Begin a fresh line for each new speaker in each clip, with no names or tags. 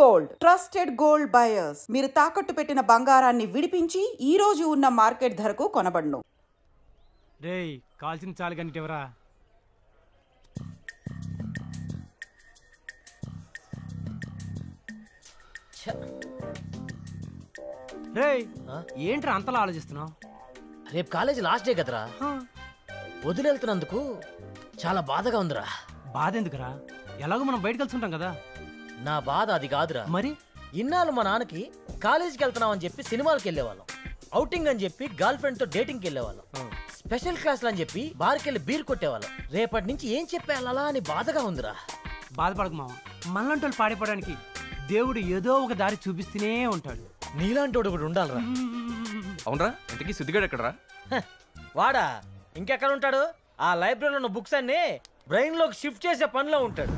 Gold, trusted gold buyers. మీరు తాకట్టు పెట్టిన బంగారాన్ని విడిపించి ఈ రోజు ఉన్న మార్కెట్ ధరకు కొనబడును.
రేయ్ కాల్చిన చాలు గంటెవరా? రేయ్ ఏంట్రా అంతలా ఆలోచిస్తున్నావు?
రేపు కాలేజీ లాస్ట్ డే కదరా, వదిలేళ్తున్నందుకు చాలా బాధగా ఉందిరా.
బాధ ఎందుకురా? ఎలాగో మనం బయట కలిసి ఉంటాం కదా.
నా బాధ అది కాదురా.
మరి
ఇన్నాళ్ళు మా నాన్నకి కాలేజీకి వెళ్తున్నాం అని చెప్పి సినిమాలకు వెళ్ళేవాళ్ళం, అవుటింగ్ అని చెప్పి గర్ల్ ఫ్రెండ్ తో డేటింగ్కి వెళ్ళేవాళ్ళం, స్పెషల్ క్లాసులు అని చెప్పి బార్కి వెళ్ళి బీర్ కొట్టేవాళ్ళం. రేపటి నుంచి ఏం చెప్పేయాలా అని బాధగా ఉందిరా.
బాధపడకు మామ, మనలాంటి వాళ్ళు పాడిపోవడానికి దేవుడు ఏదో ఒక దారి చూపిస్తూనే ఉంటాడు.
నీలాంటి వాడు కూడా ఉండాలిరా.
అవునరా, ఇంతకీ సిద్ధిగాడు ఎక్కడరా?
వాడా ఇంకెక్కడ ఉంటాడు? ఆ లైబ్రరీలో ఉన్న బుక్స్ అన్ని బ్రెయిన్ లోకి షిఫ్ట్ చేసే పనిలో ఉంటాడు.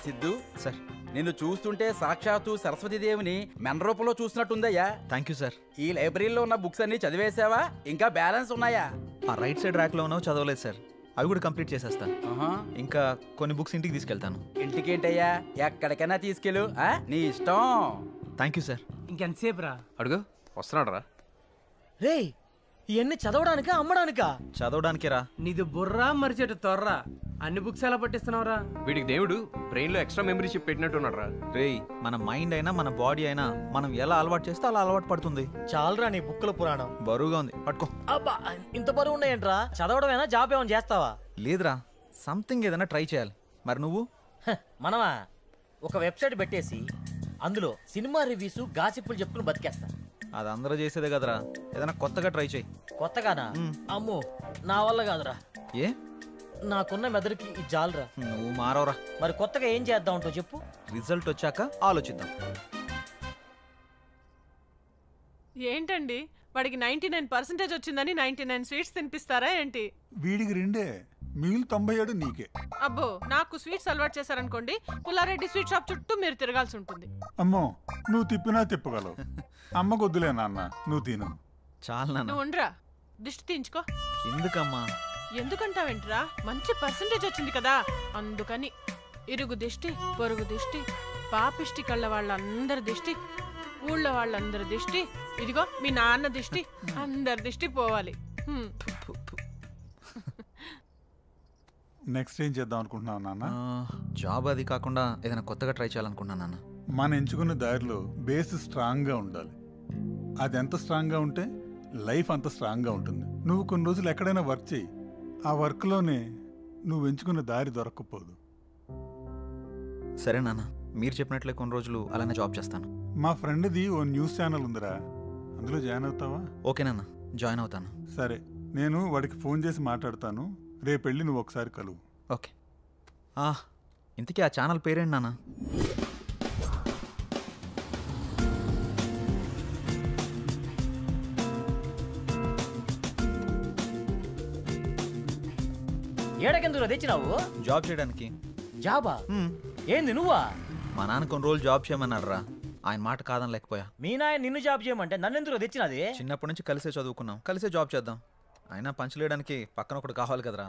సిద్ధు సార్, నిన్ను చూస్తుంటే సాక్షాత్తు సరస్వతీదేవిని మెన్ రూపంలో చూసినట్టుందయ్యా.
Thank you sir.
ఈ లైబ్రరీలో ఉన్న బుక్స్ అన్ని చదివేసావా? ఇంకా బ్యాలెన్స్ ఉన్నాయా?
ఆ రైట్ సైడ్ ర్యాక్ లో ఉన్నావు, చదవలేదు సార్. అవి కూడా కంప్లీట్ చేసేస్తా. ఇంకా కొన్ని బుక్స్ ఇంటికి తీసుకెళ్తాను.
ఇంటికేంటయ్యా, ఎక్కడికైనా తీసుకెళ్ళు, నీ ఇష్టం.
Thank you sir.
ఇంకెంతసేపు రా?
అడుగు, వస్తున్నాడు రా.
రే ఇవన్నీ చదవడానికా అమ్మడానికా?
చదవడానికే రా.
నీది బుర్రా మరిచేట తొర్రా. అన్ని బుక్స్ ఎలా పట్టిస్తున్నావురా?
వీడికి దేవుడు బ్రెయిన్ లో ఎక్స్ట్రా మెమరీ చిప్ పెట్టినట్టున్నాడు రా.
రేయ్, మన మైండ్ అయినా మన బాడీ అయినా మనం ఎలా అలవాటు చేస్తే అలా అలవాటు పడుతుంది.
చాలరా నీ బుక్కుల పురాణం.
బరువుగా ఉంది, పట్టుకో.
అబ్బా, ఇంత బరువు ఉన్నాయంట్రా? చదవడమేనా, జాబ్ ఏమైనా చేస్తావా?
లేదురా, సంథింగ్ ఏదైనా ట్రై చేయాలి. మరి నువ్వు?
మనమా ఒక వెబ్సైట్ పెట్టేసి అందులో సినిమా రివ్యూస్ గాసిప్పులు చెప్పుకుని బతికేస్తా.
అది అందరూ చేసేదే కదరా, ఏదైనా కొత్తగా ట్రై చేయి.
కొత్తగానా? అమ్మో, నా వల్ల కాదురా.
ఏ?
నాకున్న మెదడుకి ఇది జాలరా.
నువ్వు మారవరా.
మరి కొత్తగా ఏం చేద్దాం అంటో చెప్పు.
రిజల్ట్ వచ్చాక ఆలోచిద్దాం.
ఏంటండి వాడికి 99% వచ్చిందని 99 స్వీట్స్ తినిపిస్తారా ఏంటి?
వీడికి 2 మిగిలిన 97 నీకే.
అబ్బో, నాకు స్వీట్స్ అలవాటు చేశారనుకోండి, పుల్లారెడ్డి స్వీట్ షాప్ చుట్టూ మీరు తిరగాల్సి ఉంటుంది.
అమ్మో, నువ్వు తిప్పినా తిప్పగలవు. అమ్మకు వద్దులే నాన్న, నువ్వు తిను.
చాలా
నువ్వు ఉండరా, దిష్టి తీయించుకో.
ఎందుకమ్మా?
ఎందుకంటావేంట్రా, మంచి పర్సంటేజ్ వచ్చింది కదా అందుకని. ఇరుగు దిష్టి, పొరుగు దిష్టి, పాపిష్టి కళ్ళ వాళ్ళందరి దిష్టి, ఊళ్ళో వాళ్ళందరి దిష్టి, ఇదిగో మీ నాన్న దిష్టి, అందరి దిష్టి పోవాలి.
నెక్స్ట్ ఏం చేద్దాం అనుకుంటున్నావు నాన్న?
జాబ్ అది కాకుండా ఏదైనా కొత్తగా ట్రై చేయాలనుకున్నాను నాన్న.
మనం ఎంచుకున్న దారిలో బేస్ స్ట్రాంగ్గా ఉండాలి. అది ఎంత స్ట్రాంగ్గా ఉంటే లైఫ్ అంత స్ట్రాంగ్గా ఉంటుంది. నువ్వు కొన్ని రోజులు ఎక్కడైనా వర్క్ చేయి, ఆ వర్క్లోనే నువ్వు ఎంచుకున్న దారి దొరక్కపోదు.
సరే నాన్న, మీరు చెప్పినట్లే కొన్ని రోజులు అలానే జాబ్ చేస్తాను.
మా ఫ్రెండ్ది ఓ న్యూస్ ఛానల్ ఉందిరా, అందులో జాయిన్ అవుతావా?
ఓకే నాన్న, జాయిన్ అవుతాను.
సరే, నేను వాడికి ఫోన్ చేసి మాట్లాడతాను. రేపు వెళ్ళి నువ్వు ఒకసారి కలువు.
ఓకే. ఇంతకీ ఆ ఛానల్ పేరేంటి నాన్న?
ఏడకెందుకు తెచ్చినావు?
జాబ్ చేయడానికి.
జాబా? ఏంది నువ్వా?
మా నాన్న కొన్ని రోజులు జాబ్ చేయమన్నాడు రా, ఆయన మాట కాదని లేకపోయా.
మీ నాయన నిన్ను జాబ్ చేయమంటే నన్ను ఎందుకు తెచ్చినది?
చిన్నప్పటి నుంచి కలిసే చదువుకున్నాం, కలిసే జాబ్ చేద్దాం. అయినా పంచలేయడానికి పక్కన ఒకటి కావాలి కదరా.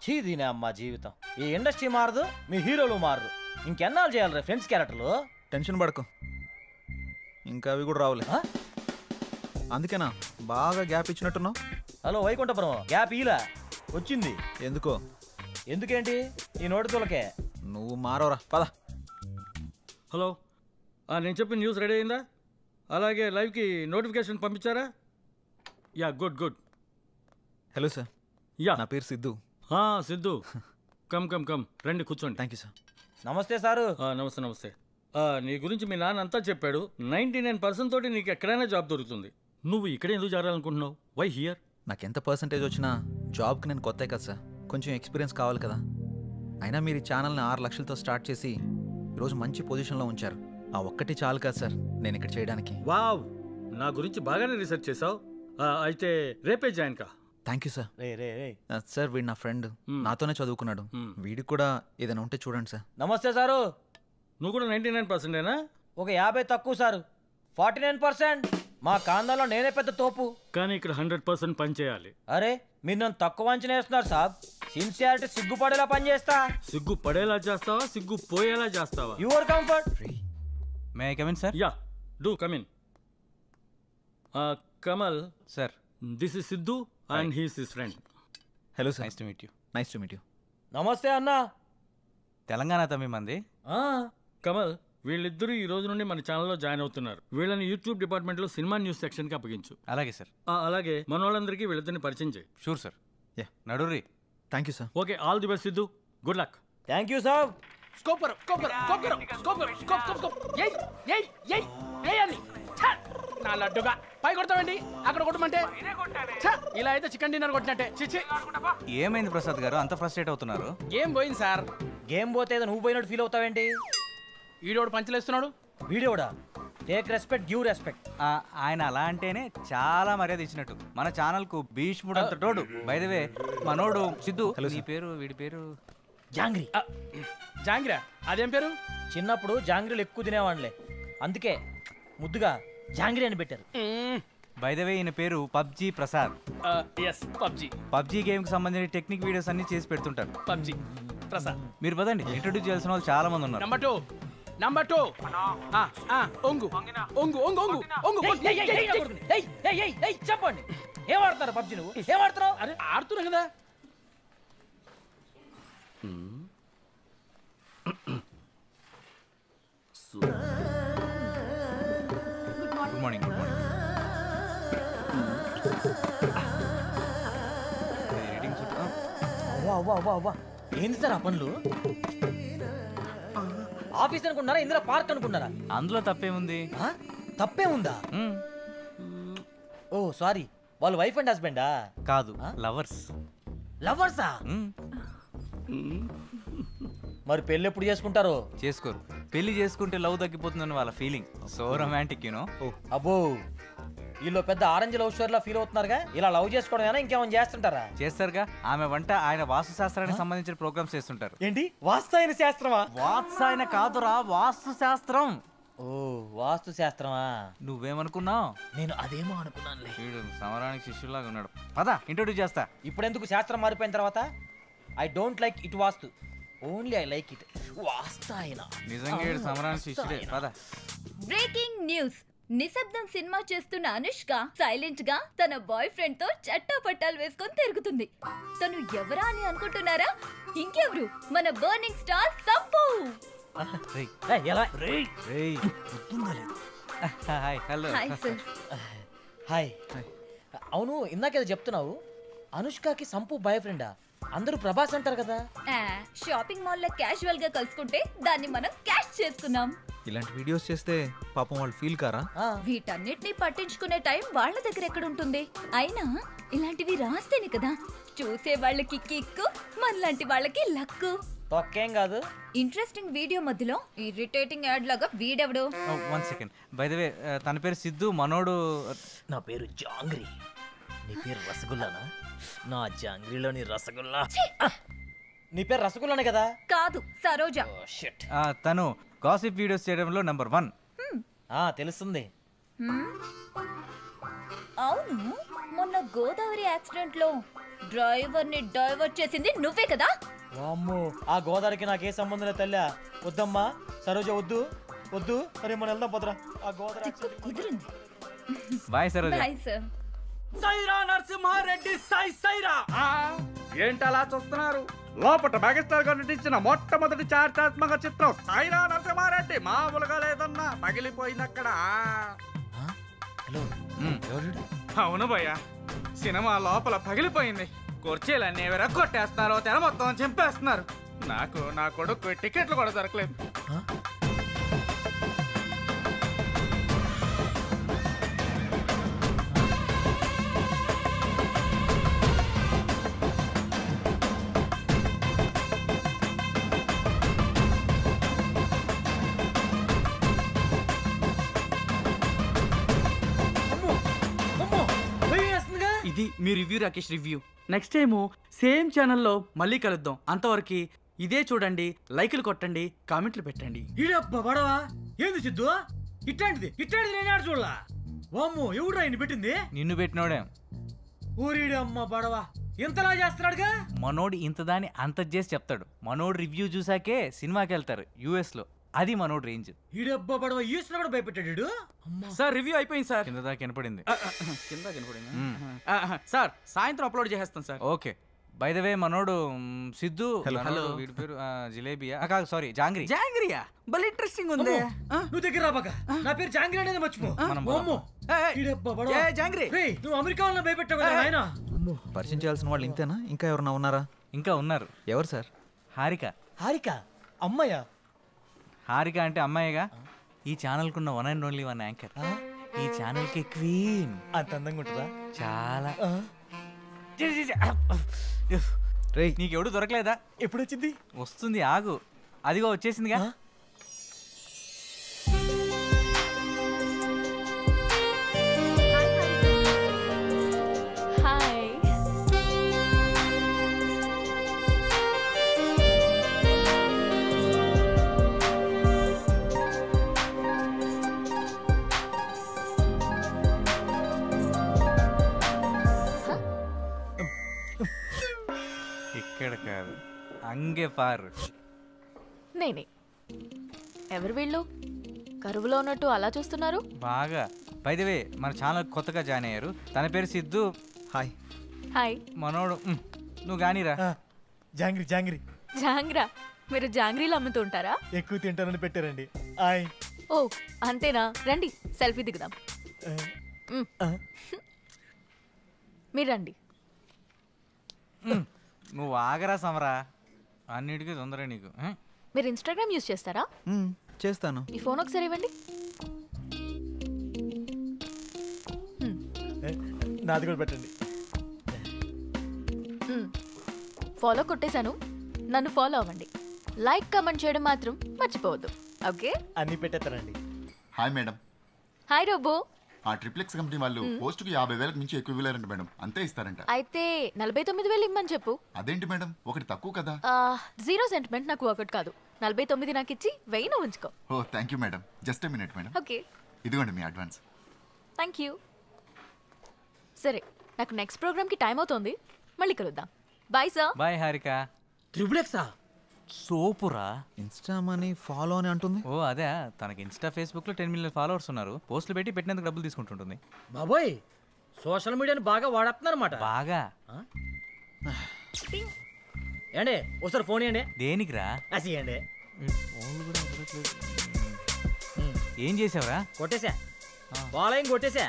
చీదీనే అమ్మా జీవితం. ఈ ఇండస్ట్రీ మారదు, మీ హీరోలు మారరు. ఇంకెన్నాళ్ళు చేయాలి ఫ్రెండ్స్ క్యారెక్టర్లు?
టెన్షన్ పడకు, ఇంకా అవి కూడా రావులే. అందుకేనా బాగా గ్యాప్ ఇచ్చినట్టున్నావు?
హలో వైకుంఠపురం, గ్యాప్ ఇలా వచ్చింది.
ఎందుకో?
ఎందుకేంటి, ఈ నోటితోలకే.
నువ్వు మారవరా, పద.
హలో, నేను చెప్పిన న్యూస్ రెడీ అయిందా? అలాగే లైవ్కి నోటిఫికేషన్ పంపించారా? Yeah, good good.
Hello sir.
Yeah,
నా పేరు Siddhu.
Siddhu, come come come, రండి కూర్చోండి.
Thank you sir.
నమస్తే సారు.
నమస్తే నమస్తే. నీ గురించి మీ నాన్న అంతా చెప్పాడు. 99% తోటి నీకు ఎక్కడైనా జాబ్ దొరుకుతుంది. నువ్వు ఇక్కడ ఎందుకు చేరాలనుకుంటున్నావు? Why here?
నాకు ఎంత పర్సంటేజ్ వచ్చినా జాబ్కి నేను కొత్త కదా సార్, కొంచెం ఎక్స్పీరియన్స్ కావాలి కదా. అయినా మీరు ఈ ఛానల్ని 6 లక్షలతో స్టార్ట్ చేసి ఈరోజు మంచి పొజిషన్లో ఉంచారు. ఆ ఒక్కటి చాలు కదా సార్ నేను ఇక్కడ చేయడానికి.
వావ్, నా గురించి బాగానే రీసెర్చ్ చేసావు. అయితే రేపే జాయిన్ కా.
Thank you sir.
Ray ray ray
sir వీడు నా ఫ్రెండ్, నాతోనే చదువుకున్నాడు. వీడికి కూడా ఏదైనా ఉంటే చూడండి సార్.
నమస్తే సారు.
నువ్వు కూడా 99%ఏనా?
ఒక 50 తక్కువ సారు. 49%. మా కాందంలో నేనే పెద్ద తోపు.
కానీ ఇక్కడ 100% పని చేయాలి.
అరే మీరు నన్ను తక్కువ అంచనా వేస్తున్నారు సాబ్. సిన్సియారిటీ సిగ్గుపడేలా పని చేస్తా.
సిగ్గు పడేలా చేస్తావా, సిగ్గు పోయేలా చేస్తావా?
Your comfort.
May I come in sir?
Yeah, do come in. Kamal
sir,
this is Siddhu and he's his friend.
Hello sir.
Nice to meet you.
Nice to meet you.
నమస్తే అన్నా.
తెలంగాణ తమ్మి మంది.
కమల్, వీళ్ళిద్దరూ ఈ రోజు నుండి మన ఛానల్లో జాయిన్ అవుతున్నారు. వీళ్ళని యూట్యూబ్ డిపార్ట్మెంట్లో సినిమా న్యూస్ సెక్షన్కి అప్పగించు.
అలాగే సార్.
అలాగే మన వాళ్ళందరికీ వీళ్ళిద్దరిని పరిచయం చేయి.
Sure sir.
యా,
నడురి.
Thank you sir.
Okay, all the best Siddhu. Good luck.
Thank you సాబ్.
స్కోప్ కరో, స్కోప్ కరో, స్కోప్ కరో, స్కోప్ కరో, స్కోప్ స్కోప్ స్కోప్. ఏయ్ ఏయ్ ఏయ్ ఏయ్ అని ఛ! నా లడ్డుగా పై కొడతావండి, అక్కడ కొట్టమంటే ఛ! ఇలా అయితే చికెన్ డిన్నర్ కొట్టినట్టే. చిచ్చి,
ఏమైంది ప్రసాద్ గారు అంత ఫ్రస్ట్రేట్ అవుతున్నారు?
గేమ్ పోయింది సార్.
గేమ్ పోతే ఏదో నువ్వు పోయినట్టు ఫీల్ అవుతావేంటి?
ఈడోడు పంచలేస్తున్నాడు.
వీడియోడా? Take respect, give respect.
ఆయన అలా అంటేనే చాలా మర్యాద ఇచ్చినట్టు. మన ఛానల్ కు భీష్ముడు అంత తోడు. బై ద వే మనోడు సిద్ధు. నీ పేరు, వీడి పేరు
జాంగ్రీ.
జాంగిరా, అదేం పేరు?
చిన్నప్పుడు జాంగ్రీలు ఎక్కువ తినేవాళ్ళే, అందుకే ముద్దుగా జాంగ్రీ అని పెట్టారు.
బై ద వే ఈయన పేరు PUBG Prasad.
Yes, PUBG.
PUBG game కి సంబంధించిన టెక్నిక్ వీడియోస్ అన్ని చేసి పెడుతుంటారు.
పబ్జీ ప్రసాద్.
మీరు పదండి, ఇంట్రొడ్యూస్ చేయాల్సిన వాళ్ళు చాలా మంది ఉన్నారు.
నంబర్ 2 ఒంగు ఒంగు ఒంగు ఒంగు ఒంగు.
చెప్పండి, ఏం ఆడుతున్నారు పబ్జీ? నువ్వు ఏం ఆడుతున్నావు?
అరే ఆడుతున్నా కదా.
Good morning. Good morning.
ఏంది సార్ ఆ పనులు? ఆఫీస్ అనుకున్నారా, ఇందులో పార్క్ అనుకున్నారా?
అందులో తప్పేముంది?
తప్పే ఉందా? ఓ సారీ, వాళ్ళు వైఫ్ అండ్ హస్బెండా?
కాదు, లవర్స్.
లవర్సా? మరి పెళ్ళి ఎప్పుడు చేసుకుంటారో?
చేసుకోరు. పెళ్లి చేసుకుంటే లవ్ తగ్గిపోతుందని వాళ్ళ ఫీలింగ్. So romantic you know.
అబ్బో, వీళ్ళు పెద్ద ఆరెంజ్ లవ్ స్టోరీ లా ఫీల్ అవుతున్నారుగా. ఇలా లవ్ చేసుకోవడం ఇంకేమైనా చేస్తుంటారా?
చేస్తారుగా. ఆమె వంట ఆయన వాస్తు శాస్త్రానికి సంబంధించిన ప్రోగ్రామ్స్ చేస్తుంటారు.
ఏంటి, వాస్తు శాస్త్రమా?
వాత్సాయన కాదురా, వాస్తు శాస్త్రం.
ఓ, వాస్తు శాస్త్రమా?
నువ్వేమనుకున్నావు?
నేను అదేమో అనుకున్నానులే.
వీడు సమరానికి శిష్యులాగా ఉన్నాడు. పద ఇంట్రొడ్యూస్ చేస్తా.
ఇప్పుడెందుకు శాస్త్రం మారిపోయిన తర్వాత? I don't like it vastu, only I like it వాస్తాయన.
నిజంగా వీడు సమరానికి శిష్యుడే. పద.
Breaking news. నిశ్శబ్దం సినిమా చేస్తున్న అనుష్క సైలెంట్ గా తన బాయ్ ఫ్రెండ్ తో చట్టా పట్టాలు వేసుకొని తిరుగుతుంది. తను ఎవరా అని అనుకుంటున్నారా? ఇంకెవరు, మన burning star Sampu.
Hello.
Hi sir.
Hi. అవును, ఇందాకేదో చెప్తున్నావు, అనుష్కకి సంపు బాయ్ ఫ్రెండా? అందరూ ప్రభాస్ అంటారు కదా.
షాపింగ్ మాల్ లో క్యాజువల్ గా కలుసుకుంటే దాన్ని మనం క్యాష్ చేసుకున్నాం.
ఇలాంటి వీడియోస్ చేస్తే పాపం వాళ్ళు ఫీల్ కారా?
వీటన్నిటిని పట్టించుకునే టైం వాళ్ళ దగ్గర ఎక్కడ ఉంటుంది? అయినా ఇలాంటివి రాస్తేనే కదా చూసే వాళ్ళకి కిక్కు, మనలాంటి వాళ్ళకి లక్కు.
తొక్కేం కాదు.
ఇంట్రెస్టింగ్ వీడియో మధ్యలో ఇరిటేటింగ్ యాడ్ లాగా వీడెవడు?
1 సెకండ్. బై ద వే తన పేరు సిద్ధు, మనోడు.
నా పేరు జాంగ్రీ. నీ పేరు రసగుల్లానా? నా జాంగ్రీలోని రసగుల్లా. నీ పేరు రసగుల్లానే కదా?
కాదు, సరోజా.
తను గాసిప్ వీడియోస్ చేయడంలో నెంబర్ 1.
తెలుస్తుంది.
అవును, మొన్న గోదావరి యాక్సిడెంట్ లో డ్రైవర్ ని డైవర్ట్ చేసింది నువ్వే కదా?
అమ్మో, ఆ గోదావరికి నాకే సంబంధం లేదు తల్లా. వద్దమ్మా సరోజ, వద్దు వద్దు. అరే మనం వెళ్దాం పోతరా. ఆ గోదావరి
కుదిరింది.
Bye Saroja.
Bye sir.
Saira Narasimha Reddy, Saira. ఏంటలా చూస్తున్నారు? లోపట మెగాస్టార్ గారు నటించిన మొట్టమొదటి చారిత్రాత్మక చిత్రం సైరా నరసింహారెడ్డి. మామూలుగా లేదన్నా, పగిలిపోయిందక్కడ. అవును భయ్యా, సినిమా లోపల పగిలిపోయింది. కుర్చీలన్నీ విరగొట్టేస్తున్నారు, తెర మొత్తం చింపేస్తున్నారు. నాకు నా కొడుకు టికెట్లు కూడా దొరకలేదు.
ఇది
మీ review Rakesh review. Next time same ఛానల్లో మళ్ళీ కలుద్దాం. అంతవరకు ఇదే చూడండి, లైకులు కొట్టండి, కామెంట్లు పెట్టండి.
ఈడబ్బా బడవా ఏంది సిద్ధు ఇట్లాంటిది నేను ఆడ చూడలా. వామ్మో ఎవడురా ఇన్ని పెట్టింది?
నిన్ను పెట్టినోడే.
ఊరిడమ్మ బడవా ఇంతలా చేస్తున్నాడుగా.
మనోడు ఇంత దాన్ని అంత చేసి చెప్తాడు. మనోడు రివ్యూ చూసాకే సినిమాకి వెళ్తారు US లో. అది మనోడు రేంజ్.
ఈడబ్బా బడవా యూస్ కూడా భయపెట్టాడు.
సార్ రివ్యూ అయిపోయింది సార్. కింద దాకా వినపడింది. సార్ సాయంత్రం అప్లోడ్ చేసేస్తాం sir. Okay. By the way మనోడు సిద్ధు. హలో. వీడి పేరు జిలేబియా కాదు, సారీ జాంగ్రీ. జాంగ్రియా భలే ఇంట్రెస్టింగ్ ఉంది.
నువ్వు దగ్గర రాబాక. నా పేరు జాంగ్రీ అనేది మర్చిపో.
జాంగ్రీ
నువ్వు అమెరికా వాళ్ళని భయపెట్టావు కదా నాయనా.
పరిచయం చేయాల్సిన వాళ్ళు ఇంతేనా? ఇంకా ఎవరన్నా ఉన్నారా?
ఇంకా ఉన్నారు.
ఎవరు సార్?
హారిక.
హారిక అమ్మాయా?
హారిక అంటే అమ్మాయిగా. ఈ ఛానల్ కున్న one and only one anchor. ఈ ఛానల్ కి క్వీన్.
అంత అందంగా ఉంటుందా?
చాలా. నీకెవడు దొరకలేదా?
ఎప్పుడు వచ్చింది?
వస్తుంది ఆగు. అదిగో వచ్చేసిందిగా. ఇక్కడ కాదు, అంగే పారు.
నేనే. ఎవరు వీళ్ళు? కరువులో ఉన్నట్టు అలా చూస్తున్నారు.
బాగా. బై ది వే మన ఛానల్ కొత్తగా జాయిన్ అయ్యారు. తన పేరు సిద్ధు.
హాయ్.
హాయ్.
మనోడు నువ్వు గానీరా.
జాంగ్రీ జాంగ్రీ
జాంగ్రా. మీరు జాంగ్రీలు అమ్ముతూ ఉంటారా?
ఎక్కువ తింటానని పెట్టారండి. హాయ్.
ఓ అంతేనా? రండి సెల్ఫీ దిగుదాం. మీరు రండి.
నువ్వు ఆగరా సమరా, అన్నిటికీ తొందర నీకు.
మీరు ఇన్స్టాగ్రామ్ యూజ్ చేస్తారా?
చేస్తాను.
ఈ ఫోన్ ఒకసారి ఇవ్వండి.
నాది కూడా పెట్టండి.
ఫాలో కొట్టేశాను, నన్ను ఫాలో అవ్వండి. లైక్ కామెంట్ చేయడం మాత్రం మర్చిపోవద్దు. ఓకే?
అన్ని పెట్టేస్తానండి.
Hi madam.
Hi robo.
ఆ ట్రిప్లెక్స్ కంపెనీ వాళ్ళు పోస్టుకి 50,000 మించి ఎక్కువ ఇవ్వలేరంట మేడం. అంతే ఇస్తారంట.
అయితే 49,000 ఇమ్మని చెప్పు.
అదేంటి మేడం, ఒకటి తక్కువ కదా.
జీరో సెంటిమెంట్ నాకు ఒకటి కాదు. 49 నాకు ఇచ్చి 1000 ఉంచుకో.
Oh thank you madam. Just a minute madam.
Okay.
ఇదిగోండి మీ అడ్వాన్స్.
Thank you. సరే, నాకు నెక్స్ట్ ప్రోగ్రామ్కి టైం అవుతోంది. మళ్ళీ కలుద్దాం. Bye sir.
బాయ్ హారిక.
ట్రిపులెక్సా?
సోపురా.
ఇన్స్టా మనీ ఫాలో అని అంటుంది.
ఓ అదే, తనకి ఇన్స్టా ఫేస్బుక్ లో 10 మిలియన్ ఫాలోవర్స్ ఉన్నారు. పోస్టులు పెట్టి పెట్టినందుకు డబ్బులు తీసుకుంటుంటుంది.
బాబోయ్, సోషల్ మీడియాని బాగా వాడేస్తున్నారన్నమాట.
బాగా.
ఏండి ఒకసారి ఫోన్ ఇవ్వండి.
దేనికిరా?
అసియండి.
ఏం చేసావురా?
కొట్టేసా, ఫాలోయింగ్ కొట్టేసా.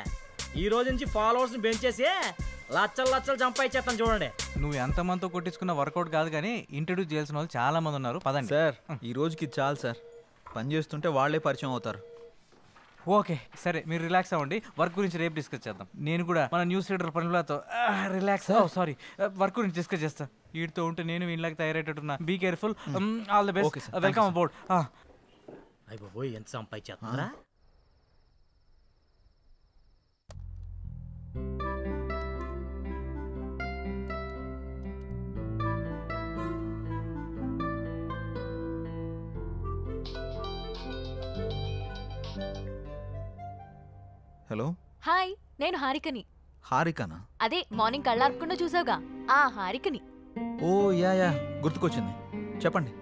ఈ రోజు నుంచి ఫాలోవర్స్ ని పెంచేసి లచ్చలు లచ్చలు సంపాదించేస్తాను చూడండి.
నువ్వు ఎంతమందితో కొట్టించుకున్న వర్కౌట్ కాదు కానీ ఇంట్రడ్యూస్ చేయాల్సిన వాళ్ళు చాలా మంది ఉన్నారు. పదండి
సార్. ఈ రోజుకి చాలు సార్. పని చేస్తుంటే వాళ్ళే పరిచయం అవుతారు.
ఓకే సరే, మీరు రిలాక్స్ అవ్వండి. వర్క్ గురించి రేపు డిస్కస్ చేద్దాం. నేను కూడా మన న్యూస్ రీడర్ పనులతో రిలాక్స్. సారీ, వర్క్ గురించి డిస్కస్ చేస్తా. వీటితో ఉంటే నేను వీళ్ళకి తయారయ్యేటట్టున్నా. Be careful. All the best. Welcome about.
అయ్య బాబోయ్, ఎంత సంపాదించేస్తున్నారా?
హలో.
హాయ్, నేను హారికని.
హారికనా?
అదే మార్నింగ్ కళ్ళార్పకుండా చూసావుగా, ఆ హారికని.
ఓ యా గుర్తుకొచ్చింది. చెప్పండి.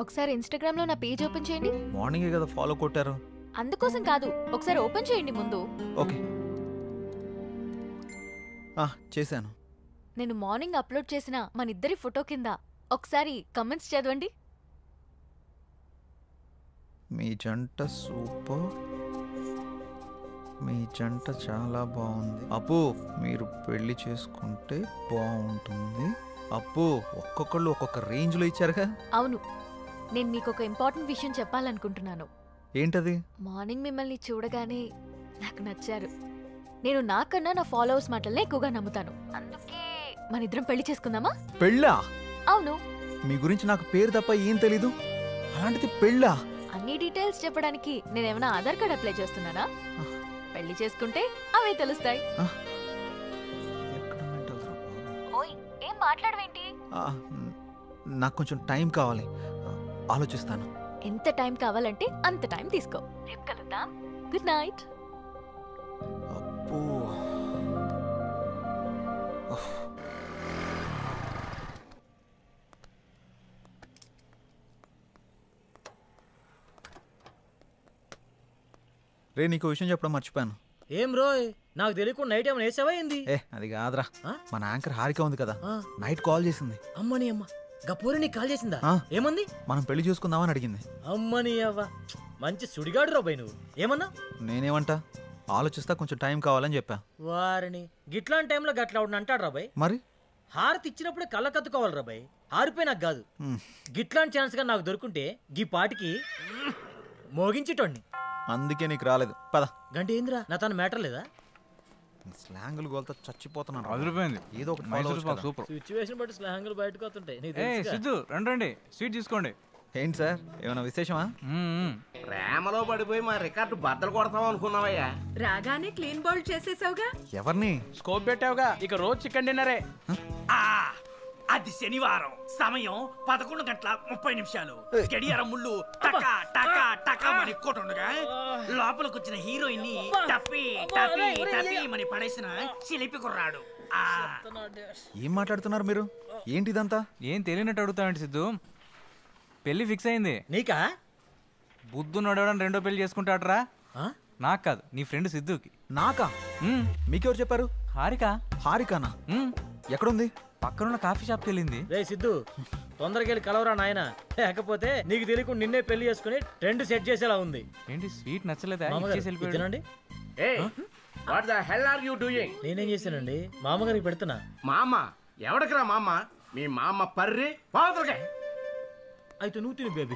ఒకసారి ఇన్స్టాగ్రామ్ లో నా పేజ్ ఓపెన్ చేయండి.
మార్నింగే కదా ఫాలో కొట్టారు.
అందుకోసం కాదు, ఒకసారి ఓపెన్ చేయండి ముందు.
ఓకే, చేశాను.
నేను మార్నింగ్ అప్లోడ్ చేసిన మన ఇద్దరి ఫోటో కింద ఒకసారి కమెంట్స్ చదవండి.
మీ జంట సూపర్. మీ జంట చాలా బాగుంది. అప్పు, మీరు పెళ్లి చేసుకుంటే బాగుంటుంది. అప్పు, ఒక్కొక్కళ్ళు ఒక్కొక్క రేంజ్లో ఇచ్చారుగా.
అవును, నేను మీకు ఒక ఇంపార్టెంట్ విషయం చెప్పాలనుకుంటున్నాను.
ఏంటది?
మార్నింగ్ మిమ్మల్ని చూడగానే నాకు నచ్చారు. నేను నాకన్నా నా ఫాలోవర్స్ మాటలనే ఎక్కువగా నమ్ముతాను. అందుకే మన ఇద్దరం పెళ్లి చేసుకుందామా?
పెళ్ళా?
అవును.
మీ గురించి నాకు పేరు తప్ప ఏం తెలీదు, అలాంటిది పెళ్ళా?
అన్ని డీటెయిల్స్ చెప్పడానికి నేనేమైనా ఆధార్ కార్డ్ అప్లై చేస్తున్నానా? పెళ్లి చేసుకుంటే అవే తెలుస్తాయి. మాట్లాడవేంటి?
నాకు కొంచెం టైం కావాలి, ఆలోచిస్తాను.
ఎంత టైం కావాలంటే అంత టైం తీసుకో. రేపు కలుద్దాం. Good night.
రే, నీకు విషయం చెప్పడం మర్చిపోయాను.
ఏం రోయ్, నాకు తెలియకుండా నైట్ ఏమైనా వేసావా ఏంది?
అది కాదురా, మన యాంకర్ హారిక ఉంది కదా, నైట్ కాల్ చేసింది.
అమ్మని అమ్మ, గపూరి నీకు కాల్ చేసిందా? ఏమంది?
మనం పెళ్లి చూసుకుందామని అడిగింది.
అమ్మని అవ్వ, మంచి సుడిగాడు రాబాయ్ నువ్వు. ఏమన్నా?
నేనేమంటా, ఆలోచిస్తా, కొంచెం టైం కావాలని చెప్పా.
వారిని గిట్లాంటి టైంలో గట్లా అంటాడు రాబాయ్.
మరి
హారతి ఇచ్చినప్పుడే కళ్ళ కత్తుకోవాలి రాబాయ్. హారిపోయి నాకు కాదు. గిట్లాంటి ఛాన్స్ గా నాకు దొరుకుంటే గీ పాటికి మోగించేటోడిని.
అందుకే నీకు రాలేదు. పద.
గంట ఏందిరా, నా తన మ్యాటర్ లేదా?
స్లాంగులు గోల్తో చచ్చిపోతున్నాను.
అదిరిపోయింది.
ఏదో ఒకటి
సూపర్.
సిచ్యువేషన్ బట్టి స్లాంగులు బయటకు వస్తుంటాయి.
సిద్ధు రండి, స్వీట్ తీసుకోండి.
ఏంటి సార్, ఏమైనా విశేషమా?
ప్రేమలో పడిపోయి మా రికార్డు బద్దలు కొడతాం అనుకున్నావయ్యా.
రాగానే క్లీన్ బౌల్ చేసేసావుగా.
ఎవరిని?
స్కోప్ పెట్టావుగా, ఇక రోజు చికెన్ డిన్నరే.
అది శనివారం, సమయం 11:30 గడియారం ముళ్ళు టకా టకా టకా మని కొట్టుండగా లోపలికి వచ్చిన హీరోయిన్ ని టప్పి టప్పి టప్పి మని పడేసిన చిలిపి కుర్రాడు.
ఏం మాట్లాడుతున్నారు మీరు? ఏంటి ఇదంతా?
ఏం తెలియనట్టు అడుగుతావేంటి సిద్ధు? పెళ్లి ఫిక్స్ అయింది.
నీకా?
బుద్ధు నడవడం రెండో పెళ్లి చేసుకుంటాడరా. నాకు కాదు, నీ ఫ్రెండ్ సిద్ధుకి.
నాకా? మీకెవరు చెప్పారు?
హారిక.
హారికానా? ఎక్కడుంది?
పక్కనున్న కాఫీ షాప్కి వెళ్ళింది.
రే సిద్ధు, తొందరగా వెళ్ళి కలవరా నాయన, లేకపోతే నీకు తెలియకుండా నిన్నే పెళ్లి చేసుకుని ట్రెండ్ సెట్ చేసేలా ఉంది.
ఏంటి స్వీట్ నచ్చలేదా?
తినండి.
What the hell are you doing?
నేనేం చేశానండి, మామగారికి పెడుతున్నా.
మామ ఎవడకరా మామ? మీ మామ పర్రి పాదరగా.
అయితే నువ్వు తిని బేబీ.